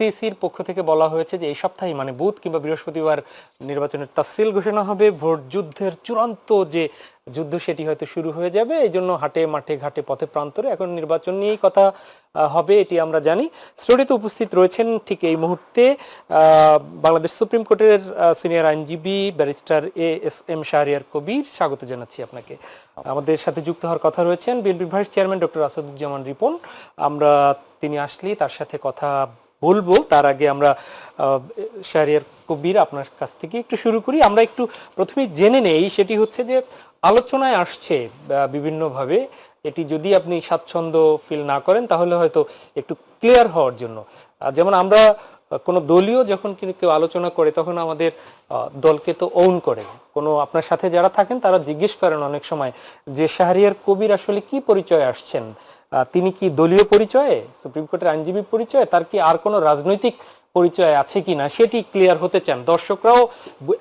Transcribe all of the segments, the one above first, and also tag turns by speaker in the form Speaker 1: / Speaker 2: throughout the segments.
Speaker 1: সিসির পক্ষ থেকে বলা হয়েছে যে এই সপ্তাহে মানে বুধ কিংবা বৃহস্পতিবার নির্বাচনের তাফসিল ঘোষণা হবে, ভোট যুদ্ধের চূড়ান্ত যে যুদ্ধ সেটি হয়তো শুরু হয়ে যাবে। এই জন্য হাটে মাঠে ঘাটে পথে প্রান্তরে এখন নির্বাচন নিয়েই কথা হবে, এটি আমরা জানি। স্টুডিওতে উপস্থিত রয়েছেন ঠিক এই মুহূর্তে বাংলাদেশ সুপ্রিম কোর্টের সিনিয়র আইনজীবী barrister S M Shahriar Kabir. স্বাগত জানাচ্ছি আপনাকে। আমাদের সাথে যুক্ত হওয়ার কথা রয়েছেন বিএনপির vice chairman doctor Asaduzzaman Ripon. আমরা তিনি আসলেই তার সাথে কথা বলবো। তার আগে আমরা শাহরিয়ার কবির আপনার কাছ থেকে একটু শুরু করি। আমরা একটু প্রথমে জেনে নেই, সেটি হচ্ছে যে আলোচনায় আসছে বিভিন্নভাবে, এটি যদি আপনি স্বাচ্ছন্দ্য ফিল না করেন তাহলে হয়তো একটু ক্লিয়ার হওয়ার জন্য। যেমন আমরা কোনো দলীয় যখন কেউ আলোচনা করে তখন আমাদের দলকে তো ওন করে, কোনো আপনার সাথে যারা থাকেন তারা জিজ্ঞেস করেন অনেক সময় যে শাহরিয়ার কবির আসলে কি পরিচয় আসছেন, তিনি কি দলীয় পরিচয়ে, সুপ্রিম কোর্টের আইনজীবী পরিচয়ে, তার কি আর কোনো রাজনৈতিক পরিচয় আছে কিনা সেটি ক্লিয়ার হতে চান। দর্শকরাও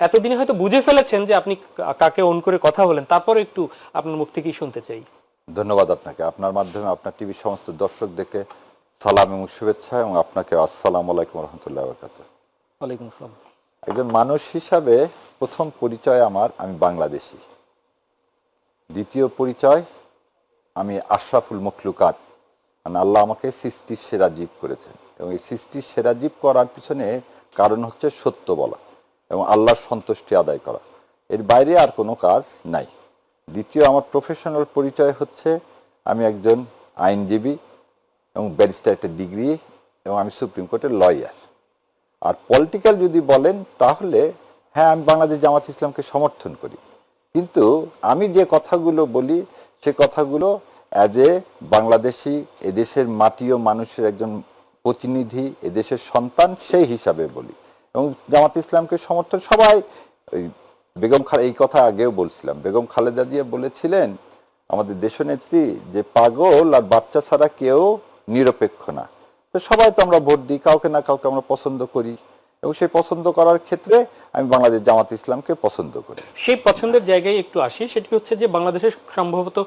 Speaker 1: এতদিনে হয়তো বুঝে ফেলেছেন যে আপনি কাকে অন করে কথা বলেন, তারপরে একটু আপনার মুখ থেকেই শুনতে চাই।
Speaker 2: ধন্যবাদ আপনাকে, আপনার মাধ্যমে আপনার টিভি সমস্ত দর্শকদেরকে সালাম এবং শুভেচ্ছা, এবং আপনাকে আসসালামু আলাইকুম রহমতুল্লাহ বরকাতুহু।
Speaker 1: ওয়ালাইকুম আসসালাম।
Speaker 2: একজন মানুষ হিসাবে প্রথম পরিচয় আমার, আমি বাংলাদেশি। দ্বিতীয় পরিচয়, আমি আশরাফুল মখলুকাত, মানে আল্লাহ আমাকে সৃষ্টির সেরা জীব করেছেন, এবং এই সৃষ্টির সেরা জীব করার পিছনে কারণ হচ্ছে সত্য বলা এবং আল্লাহর সন্তুষ্টি আদায় করা, এর বাইরে আর কোনো কাজ নাই। দ্বিতীয়, আমার প্রফেশনাল পরিচয় হচ্ছে আমি একজন আইনজীবী এবং ব্যারিস্টার একটা ডিগ্রি, এবং আমি সুপ্রিম কোর্টের লয়ার। আর পলিটিক্যাল যদি বলেন তাহলে হ্যাঁ, আমি বাংলাদেশ জামাত ইসলামকে সমর্থন করি, কিন্তু আমি যে কথাগুলো বলি সে কথাগুলো অ্যাজ এ বাংলাদেশি, এদেশের মাটি ও মানুষের একজন প্রতিনিধি, এদেশের সন্তান, সেই হিসাবে বলি। এবং জামাত ইসলামকে সমর্থন সবাই, ওই বেগম খালেদা, এই কথা আগেও বলছিলাম, বেগম খালেদা জিয়া বলেছিলেন আমাদের দেশনেত্রী যে পাগল আর বাচ্চা ছাড়া কেউ নিরপেক্ষ না। তো সবাই তো আমরা ভোট দিই, কাউকে না কাউকে আমরা পছন্দ করি, এবং সেই পছন্দ করার ক্ষেত্রে আমি বাংলাদেশ জামাত ইসলামকে পছন্দ করি।
Speaker 1: সেই পছন্দের জায়গায় একটু আসি, সেটি হচ্ছে যে বাংলাদেশের সম্ভবত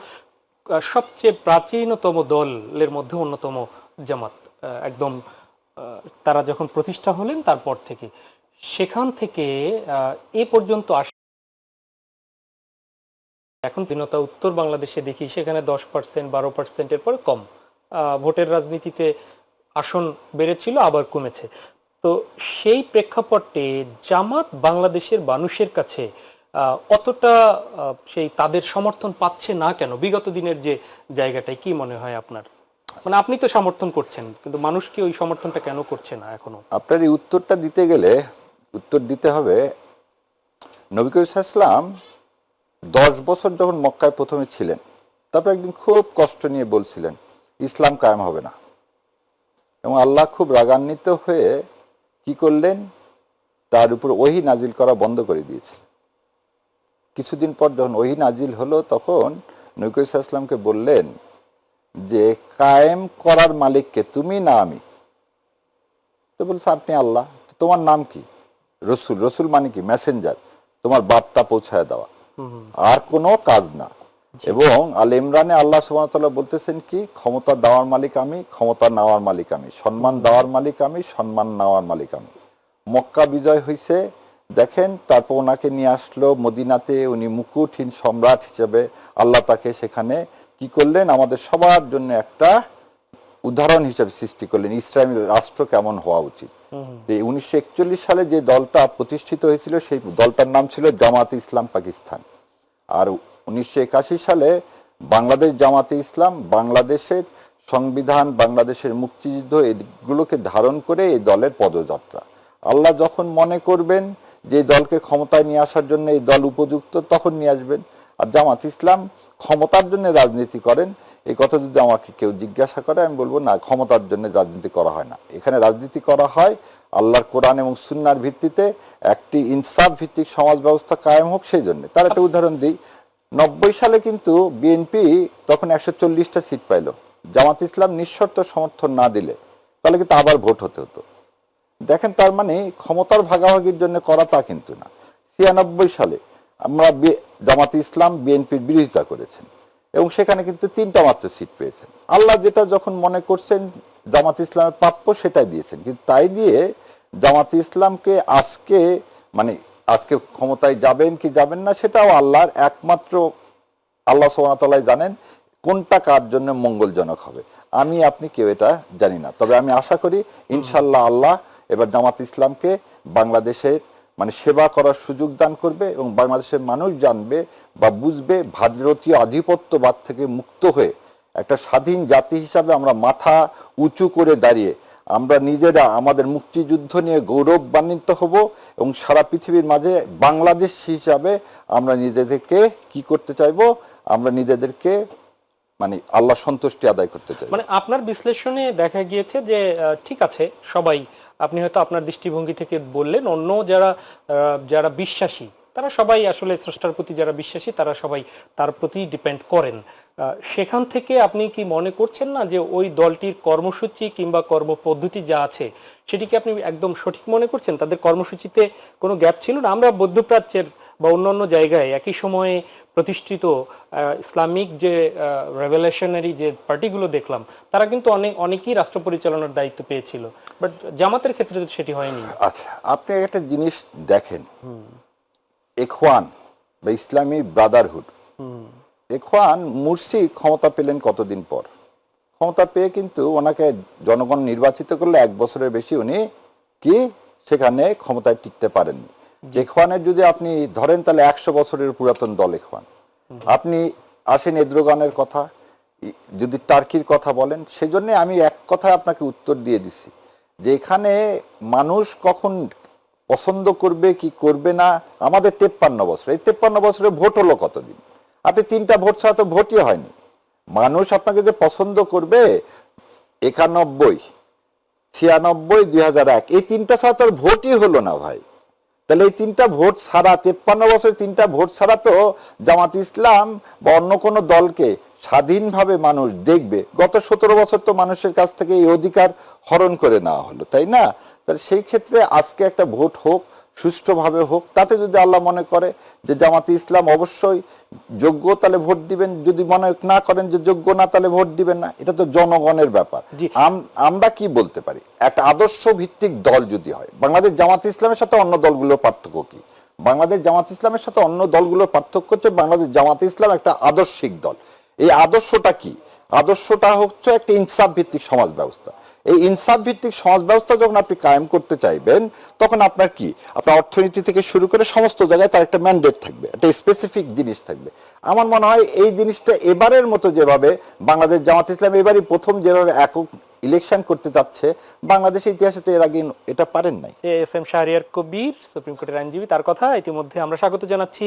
Speaker 1: সবচেয়ে প্রাচীনতম দলের মধ্যে অন্যতম জামাত, একদম তারা যখন প্রতিষ্ঠা হলেন তারপর থেকে, সেখান থেকে এ পর্যন্ত এখন স্বাধীনতা উত্তর বাংলাদেশে দেখি সেখানে 10%, 12%-এর পরে কম, ভোটের রাজনীতিতে আসন বেড়েছিল আবার কমেছে। তো সেই প্রেক্ষাপটে জামাত বাংলাদেশের মানুষের কাছে অতটা সেই তাদের সমর্থন পাচ্ছে না কেন? বিগত দিনের যে জায়গাটাই কি মনে হয় আপনার? মানে আপনি তো সমর্থন করছেন, কিন্তু মানুষ কি ওই সমর্থনটা কেন করছে না এখনো?
Speaker 2: আপনার এই উত্তরটা দিতে গেলে উত্তর দিতে হবে, নবী করিম সাল্লাল্লাহু আলাইহি ওয়াসাল্লাম 10 বছর যখন মক্কায় প্রথমে ছিলেন, তারপর একদিন খুব কষ্ট নিয়ে বলছিলেন ইসলাম কায়েম হবে না, এবং আল্লাহ খুব রাগান্বিত হয়ে কি করলেন, তার উপর ওহী নাজিল করা বন্ধ করে দিয়েছিলেন। কিছুদিন পর যখন ওহী নাজিল হলো, তখন নবী করিম সাল্লাল্লাহু আলাইহি ওয়াসাল্লামকে বললেন যে কায়েম করার মালিককে, তুমি না আমি? তো বলছে আপনি আল্লাহ। তোমার নাম কি? রসুল। রসুল মানে কি? মেসেঞ্জার, তোমার বার্তা পৌঁছায় দেওয়া, আর কোনো কাজ না। এবং আল ইমরানে আল্লাহ সুবহানাহু ওয়া তাআলা বলতেছেন কি, ক্ষমতা দেওয়ার মালিক আমি, ক্ষমতা নেওয়ার মালিক আমি, সম্মান দেওয়ার মালিক আমি, সম্মান নেওয়ার মালিক আমি। মক্কা বিজয় হয়েছে, দেখেন, তারপর ওনাকে নিয়ে আসলো মদিনাতে, উনি মুকুটহীন সম্রাট হিসেবে আল্লাহ তাকে সেখানে কি করলেন, আমাদের সবার জন্য একটা উদাহরণ হিসেবে সৃষ্টি করলেন, ইসলামী রাষ্ট্র কেমন হওয়া উচিত। 1941 সালে যে দলটা প্রতিষ্ঠিত হয়েছিল সেই দলটার নাম ছিল জামাতে ইসলাম পাকিস্তান। আর 1981 সালে বাংলাদেশ জামাতে ইসলাম, বাংলাদেশের সংবিধান, বাংলাদেশের মুক্তিযুদ্ধ, এগুলোকে ধারণ করে এই দলের পদযাত্রা। আল্লাহ যখন মনে করবেন যে দলকে ক্ষমতায় নিয়ে আসার জন্য এই দল উপযুক্ত, তখন নিয়ে আসবেন। আর জামাত ইসলাম ক্ষমতার জন্য রাজনীতি করেন, এই কথা যদি আমাকে কেউ জিজ্ঞাসা করে, আমি বলবো না, ক্ষমতার জন্য রাজনীতি করা হয় না। এখানে রাজনীতি করা হয় আল্লাহর কোরআন এবং সুন্নাহর ভিত্তিতে, একটি ইনসাফ ভিত্তিক সমাজ ব্যবস্থা কায়েম হোক, সেই জন্য। তার একটা উদাহরণ দিই, 90 সালে কিন্তু বিএনপি তখন 140টা সিট পাইল, জামাত ইসলাম নিঃশর্ত সমর্থন না দিলে তাহলে কিন্তু আবার ভোট হতে হতো। দেখেন, তার মানে ক্ষমতার ভাগাভাগির জন্য করা তা কিন্তু না। 96 সালে আমরা জামাত ইসলাম বিএনপির বিরোধিতা করেছেন, এবং সেখানে কিন্তু 3টা মাত্র সিট পেয়েছেন। আল্লাহ যেটা যখন মনে করছেন জামাত ইসলামের প্রাপ্য সেটাই দিয়েছেন, কিন্তু তাই দিয়ে জামাত ইসলামকে আজকে মানে আজকে ক্ষমতায় যাবেন কি যাবেন না সেটাও আল্লাহর একমাত্র আল্লাহ সুবহানাহু ওয়া তাআলা জানেন কোনটা কার জন্য মঙ্গলজনক হবে। আমি আপনি কেউ এটা জানি না, তবে আমি আশা করি ইনশাআল্লাহ আল্লাহ এবার জামাত ইসলামকে বাংলাদেশের মানে সেবা করার সুযোগ দান করবে এবং বাংলাদেশের মানুষ জানবে বা বুঝবে ভারতীয় আধিপত্যবাদ থেকে মুক্ত হয়ে একটা স্বাধীন জাতি হিসাবে আমরা মাথা উঁচু করে দাঁড়িয়ে আমরা নিজেরা আমাদের মুক্তিযুদ্ধ নিয়ে গৌরবান্বিত হব এবং সারা পৃথিবীর মাঝে বাংলাদেশ হিসাবে আমরা নিজেদেরকে কি করতে চাইবো, আমরা নিজেদেরকে মানে আল্লাহ সন্তুষ্টি আদায় করতে চাই।
Speaker 1: মানে আপনার বিশ্লেষণে দেখা গিয়েছে যে ঠিক আছে সবাই, আপনি হয়তো আপনার দৃষ্টিভঙ্গি থেকে বললেন, অন্য যারা বিশ্বাসী তারা সবাই আসলে স্রষ্টার প্রতি যারা বিশ্বাসী তারা সবাই তার প্রতি ডিপেন্ড করেন। সেখান থেকে আপনি কি মনে করছেন না যে ওই দলটির কর্মসূচি কিংবা কর্মপদ্ধতি যা আছে সেটিকে আপনি একদম সঠিক মনে করছেন? তাদের কর্মসূচিতে কোনো গ্যাপ ছিল না? আমরা মধ্যপ্রাচ্যের বা অন্যান্য জায়গায় একই সময়ে প্রতিষ্ঠিত ইসলামিক যে রেভলিউশনারি যে পার্টিগুলো দেখলাম তারা কিন্তু অনেকেই রাষ্ট্র পরিচালনার দায়িত্ব পেয়েছিল, বাট জামাতের ক্ষেত্রে সেটি হয়নি।
Speaker 2: আচ্ছা, আপনি একটা জিনিস দেখেন, ইখওয়ান বা ইসলামী ব্রাদারহুড, ইখওয়ান মুরসি ক্ষমতা পেলেন কতদিন পর? ক্ষমতা পেয়ে কিন্তু ওনাকে জনগণ নির্বাচিত করলে 1 বছরের বেশি উনি কি সেখানে ক্ষমতায় টিকতে পারেননি। ইখওয়ানের যদি আপনি ধরেন তাহলে 100 বছরের পুরাতন দল ইখওয়ান। আপনি আসেন এরদোগানের কথা, যদি টার্কির কথা বলেন, সেজন্য আমি এক কথায় আপনাকে উত্তর দিয়ে দিছি যে এখানে মানুষ কখন পছন্দ করবে কি করবে না, আমাদের 53 বছর, এই 53 বছরে ভোট হলো কতদিন? আপনি 3টা ভোট ছাড়া তো ভোটই হয়নি। মানুষ আপনাকে যে পছন্দ করবে 91, 96, 2001, এই 3টা ছাড়া তো ভোটই হলো না ভাই। তাহলে এই 3টা ভোট ছাড়া 53 বছরের 3টা ভোট ছাড়া তো জামাত ইসলাম বা অন্য কোনো দলকে স্বাধীনভাবে মানুষ দেখবে। গত 17 বছর তো মানুষের কাছ থেকে এই অধিকার হরণ করে নেওয়া হলো, তাই না? তাহলে সেই ক্ষেত্রে আজকে একটা ভোট হোক, সুষ্ঠুভাবে হোক, তাতে যদি আল্লাহ মনে করে যে জামাতে ইসলাম অবশ্যই যোগ্য তাহলে ভোট দিবেন, যদি মনে না করেন যে যোগ্য না তাহলে ভোট দিবেন না, এটা তো জনগণের ব্যাপার। আমরা কি বলতে পারি, একটা আদর্শ ভিত্তিক দল যদি হয়, বাংলাদেশ জামাতে ইসলামের সাথে অন্য দলগুলোর পার্থক্য কি? বাংলাদেশ জামাত ইসলামের সাথে অন্য দলগুলোর পার্থক্য হচ্ছে বাংলাদেশ জামাতে ইসলাম একটা আদর্শিক দল। এই আদর্শটা কি? আদর্শটা হচ্ছে একটা ইনসাফ ভিত্তিক সমাজ ব্যবস্থা। এই ইনসাফ ভিত্তিক সমাজ ব্যবস্থা যখন আপনি কায়েম করতে চাইবেন, তখন আপনার কি, আপনার অর্থনীতি থেকে শুরু করে সমস্ত জায়গায় তার একটা ম্যান্ডেট থাকবে, একটা স্পেসিফিক জিনিস থাকবে। আমার মনে হয় এই জিনিসটা এবারের মতো যেভাবে বাংলাদেশ জামাত ইসলাম এবারই প্রথম যেভাবে একক ইলেকশন করতে যাচ্ছে, বাংলাদেশের ইতিহাসে তো এর আগে এটা পারেন নাই।
Speaker 1: S M Shahriar Kabir, supreme কোর্টের আইনজীবী, তার কথা ইতিমধ্যে আমরা স্বাগত জানাচ্ছি।